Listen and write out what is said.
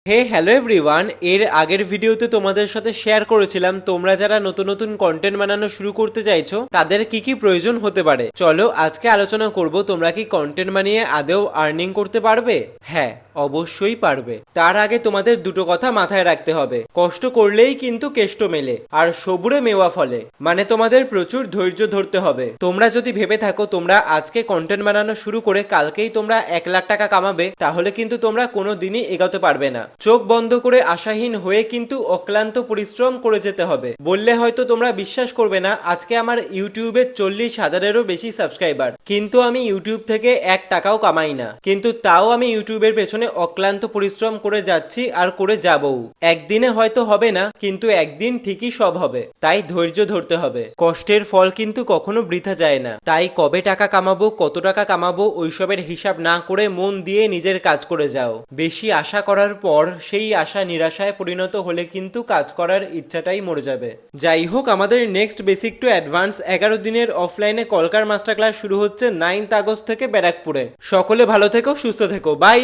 Hello everyone, এর আগের ভিডিওতে তোমাদের সাথে শেয়ার করেছিলাম তোমরা যারা নতুন নতুন কন্টেন্ট বানানো শুরু করতে চাইছো তাদের কি কি প্রয়োজন হতে পারে। চলো আজকে আলোচনা করব তোমরা কি কন্টেন্ট বানিয়ে আদৌ আর্নিং করতে পারবে। হ্যাঁ, অবশ্যই পারবে। তার আগে তোমাদের দুটো কথা মাথায় রাখতে হবে। কষ্ট করলেই কিন্তু কেষ্ট মেলে, আর সবুরে মেওয়া ফলে। মানে তোমাদের প্রচুর ধৈর্য ধরতে হবে। তোমরা যদি ভেবে থাকো তোমরা আজকে কন্টেন্ট বানানো শুরু করে কালকেই তোমরা 1 লাখ টাকা কামাবে, তাহলে কিন্তু তোমরা কোনো দিনই এগোতে পারবে না। চোখ বন্ধ করে আশাহীন হয়ে কিন্তু অক্লান্ত পরিশ্রম করে যেতে হবে। বললে হয়তো তোমরা বিশ্বাস করবে না, আজকে আমার ইউটিউবে 40,000-এরও বেশি সাবস্ক্রাইবার, কিন্তু আমি ইউটিউব থেকে 1 টাকাও কামাই না। কিন্তু তাও আমি ইউটিউবের পেছনে অক্লান্ত পরিশ্রম করে যাচ্ছি আর করে যাবও। একদিনে হয়তো হবে না, কিন্তু একদিন ঠিকই সব হবে। তাই ধৈর্য ধরতে হবে। কষ্টের ফল কিন্তু কখনো বৃথা যায় না। তাই কবে টাকা কামাবো, কত টাকা কামাবো ওইসবের হিসাব না করে মন দিয়ে নিজের কাজ করে যাও। বেশি আশা করার পর সেই আশা নিরাশায় পরিণত হলে কিন্তু কাজ করার ইচ্ছাটাই মরে যাবে। যাই হোক, আমাদের নেক্সট বেসিক টু অ্যাডভান্স 11 দিনের অফলাইনে কলকার মাস্টার ক্লাস শুরু হচ্ছে 9th আগস্ট থেকে ব্যারাকপুরে। সকলে ভালো থেকো, সুস্থ থেকো, বাই।